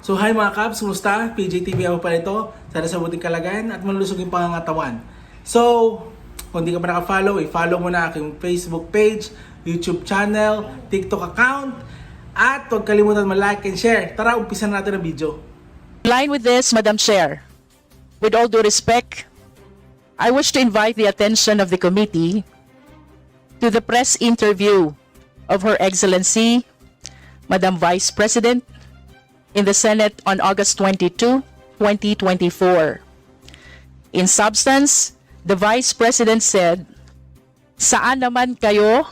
So hi mga Kabs, kumusta? PJTV ako pala ito. Sana sa buting kalagayan at malusog yung pangangatawan. So, kung di ka pa naka-follow, i-follow mo na aking Facebook page, YouTube channel, TikTok account, at huwag kalimutan ma-like and share. Tara, umpisa natin ang video. In line with this, Madam Chair, with all due respect, I wish to invite the attention of the committee to the press interview of Her Excellency, Madam Vice President, in the Senate on August 22, 2024. In substance, the Vice President said, "Saan naman kayo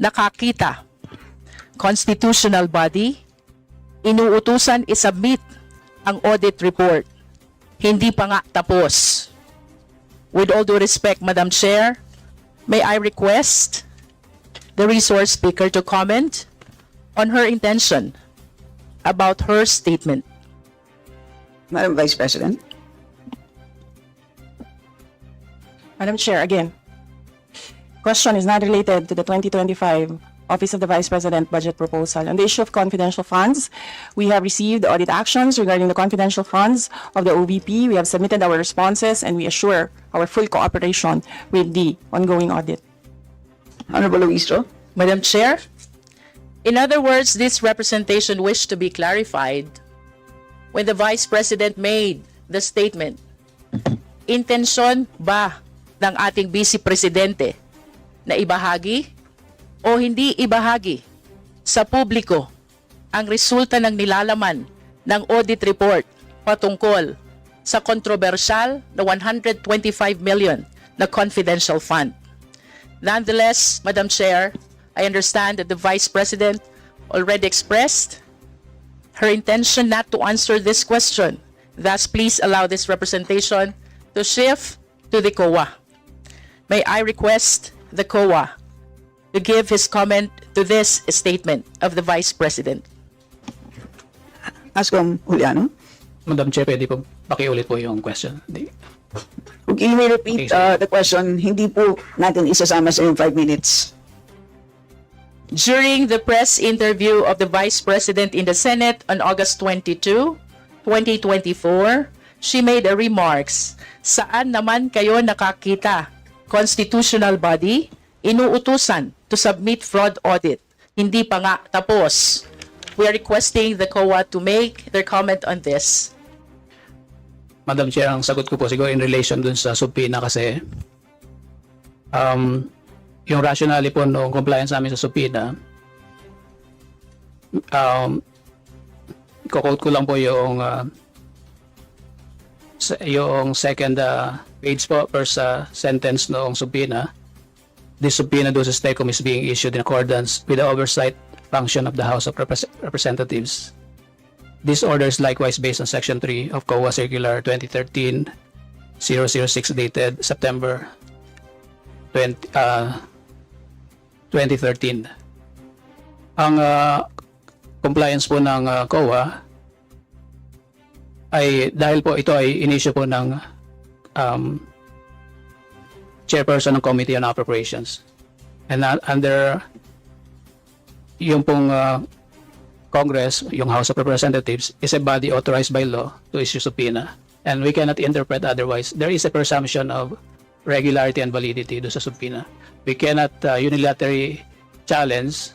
nakakita? Constitutional body, inuutusan isubmit ang audit report. Hindi pa nga tapos." With all due respect, Madam Chair, may I request the resource speaker to comment on her intention about her statement. Madam Vice President. Madam Chair, again, question is not related to the 2025 Office of the Vice President budget proposal. On the issue of confidential funds, we have received audit actions regarding the confidential funds of the OVP. We have submitted our responses and we assure our full cooperation with the ongoing audit. Honorable Luistro. Madam Chair, in other words, this representation wished to be clarified when the Vice President made the statement. Intensyon ba ng ating Vice Presidente na ibahagi o hindi ibahagi sa publiko ang resulta ng nilalaman ng audit report patungkol sa kontrobersyal na 125 million na confidential fund? Nonetheless, Madam Chair, I understand that the Vice President already expressed her intention not to answer this question. Thus, please allow this representation to shift to the COA. May I request the COA to give his comment to this statement of the Vice President? Ascom Juliano. Madam Chair, pwede po pakiulit po yung question. Kung i-repeat the question, hindi po natin isasama sa yung 5 minutes. During the press interview of the Vice President in the Senate on August 22, 2024, she made a remarks, "Saan naman kayo nakakita? Constitutional body, inuutusan to submit fraud audit. Hindi pa nga tapos." We are requesting the COA to make their comment on this. Madam Chair, ang sagot ko po siguro in relation dun sa subpoena kasi yung rationale po ng compliance namin sa subpoena, quote ko lang po yung second page po first sentence noong subpoena. This subpoena due sa STECOM is being issued in accordance with the oversight function of the House of Representatives. This order is likewise based on Section 3 of COA Circular 2013-006 dated September 2013. Ang compliance po ng COA ay dahil po ito ay in-issue po ng chairperson ng Committee on Appropriations. And under yung pong Congress, yung House of Representatives, is a body authorized by law to issue subpoena. And we cannot interpret otherwise. There is a presumption of regularity and validity do sa subpoena. We cannot unilaterally challenge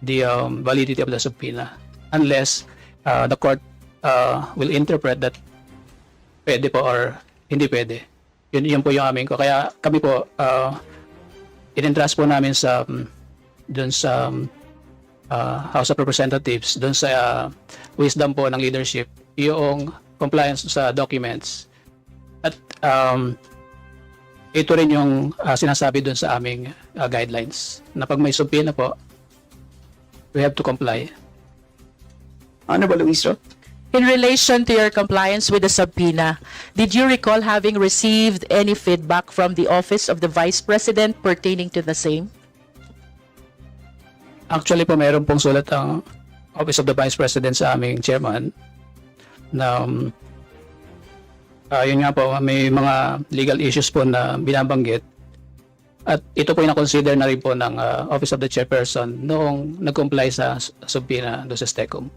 the validity of the subpoena unless the court will interpret that pwede po or hindi pwede. Yun po yung amin ko. Kaya kami po, in-entrust po namin sa dun sa House of Representatives, dun sa wisdom po ng leadership, yung compliance sa documents. At ito rin yung sinasabi dun sa aming guidelines na pag may subpoena po, we have to comply. Honorable Luistro. In relation to your compliance with the subpoena, did you recall having received any feedback from the Office of the Vice President pertaining to the same? Actually po, mayroon pong sulat ang Office of the Vice President sa aming chairman na yun nga po, may mga legal issues po na binabanggit At ito po yung na-consider na rin po ng Office of the Chairperson noong nag-comply sa subpoena do sa STECOM.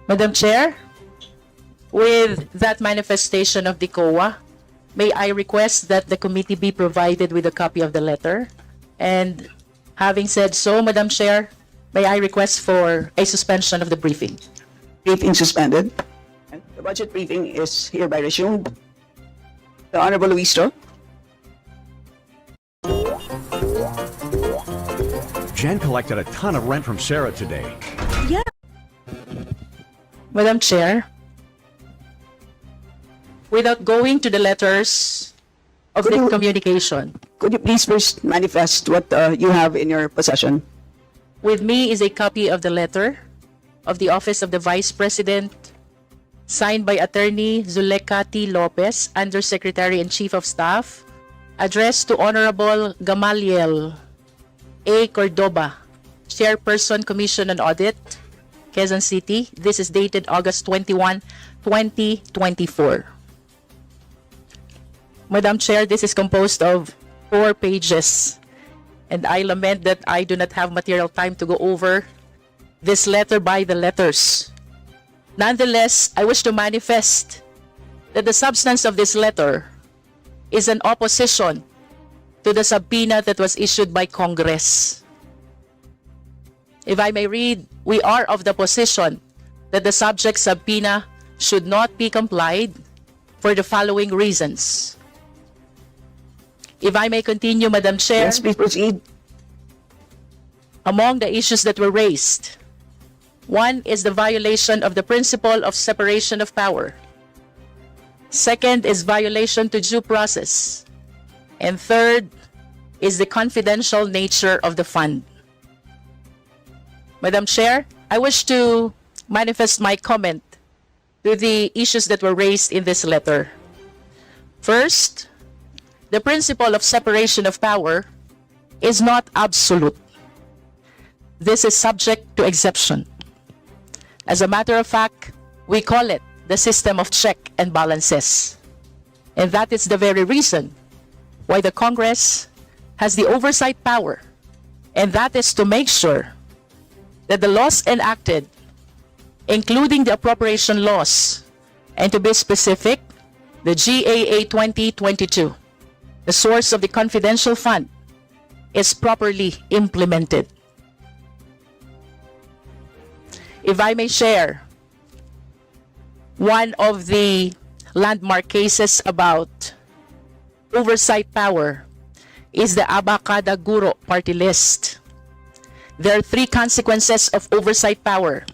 Madam Chair, with that manifestation of the COA, may I request that the committee be provided with a copy of the letter? And having said so, Madam Chair, may I request for a suspension of the briefing? Briefing suspended. And the budget briefing is hereby resumed. The Honorable Luisto. Jen collected a ton of rent from Sarah today. Madam Chair, without going to the letters of the communication, Could you please first manifest what you have in your possession? with me is a copy of the letter of the Office of the Vice President, signed by Attorney Zuleka T. Lopez, Undersecretary and Chief of Staff, addressed to Honorable Gamaliel A. Cordoba, Chairperson, Commission on Audit, Quezon City. This is dated August 21, 2024. Madam Chair, this is composed of 4 pages, and I lament that I do not have material time to go over this letter by the letters. Nonetheless, I wish to manifest that the substance of this letter is an opposition to the subpoena that was issued by Congress. If I may read, we are of the position that the subject subpoena should not be complied for the following reasons. If I may continue, Madam Chair. Yes, please proceed. Among the issues that were raised, one is the violation of the principle of separation of power. Second is violation to due process. And third is the confidential nature of the fund. Madam Chair, I wish to manifest my comment to the issues that were raised in this letter. First, the principle of separation of power is not absolute. This is subject to exception. As a matter of fact, we call it the system of check and balances. And that is the very reason why the Congress has the oversight power, and that is to make sure that the laws enacted, including the appropriation laws, and to be specific, the GAA 2022, the source of the confidential fund, is properly implemented. If I may share, one of the landmark cases about oversight power is the Abacada Guro party list. There are 3 consequences of oversight power.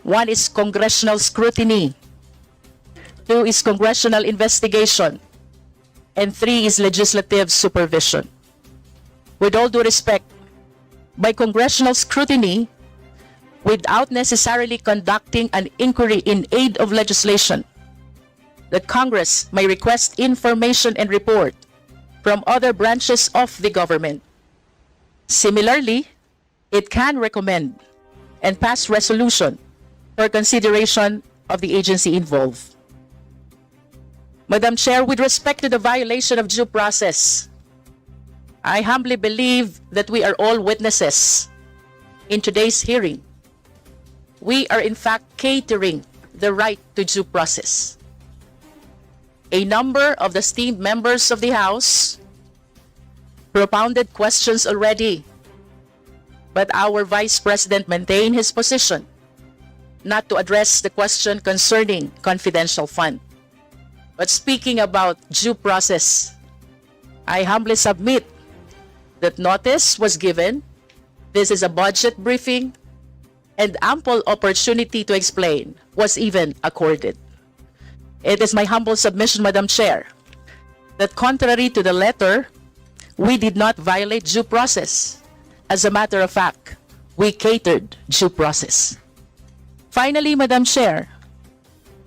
1 is congressional scrutiny. 2 is congressional investigation. And 3 is legislative supervision. With all due respect, by congressional scrutiny, without necessarily conducting an inquiry in aid of legislation, that Congress may request information and report from other branches of the government. Similarly, it can recommend and pass resolution for consideration of the agency involved. Madam Chair, with respect to the violation of due process, I humbly believe that we are all witnesses in today's hearing. We are in fact catering the right to due process. A number of the esteemed members of the House propounded questions already, but our Vice President maintained his position not to address the question concerning confidential fund. But speaking about due process, I humbly submit that notice was given. This is a budget briefing, and ample opportunity to explain was even accorded. It is my humble submission, Madam Chair, that contrary to the letter, we did not violate due process. As a matter of fact, we catered due process. Finally, Madam Chair,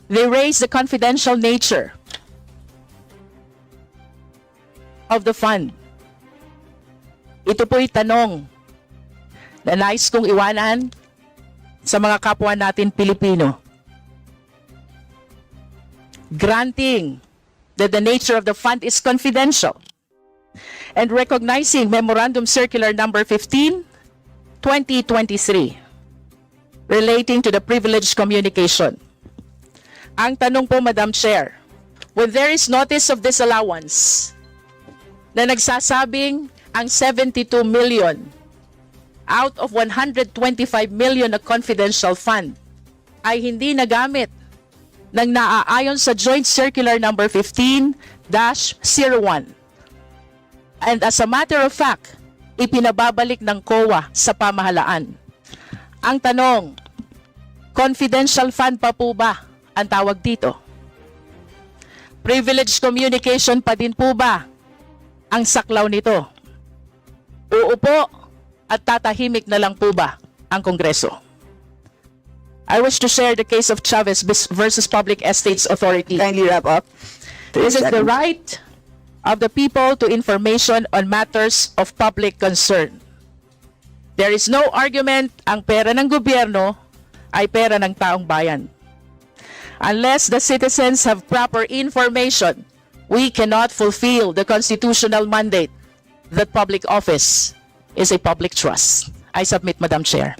they raised the confidential nature of the fund. Ito po'y tanong na nais kong iwanan sa mga kapwa natin Pilipino. Granting that the nature of the fund is confidential and recognizing Memorandum Circular Number 15, 2023, relating to the privileged communication. Ang tanong po, Madam Chair, when there is notice of disallowance na nagsasabing ang 72 million out of 125 million na confidential fund ay hindi nagamit ng naaayon sa Joint Circular Number 15-01. And as a matter of fact, ipinababalik ng COA sa pamahalaan. Ang tanong, confidential fund pa po ba ang tawag dito? Privileged communication pa din po ba ang saklaw nito? Uupo at tatahimik na lang po ba ang Kongreso? I wish to share the case of Chavez versus Public Estates Authority. Kindly wrap up. This is the right of the people to information on matters of public concern. There is no argument ang pera ng gobyerno ay pera ng taong bayan. Unless the citizens have proper information, we cannot fulfill the constitutional mandate that public office is a public trust. I submit, Madam Chair.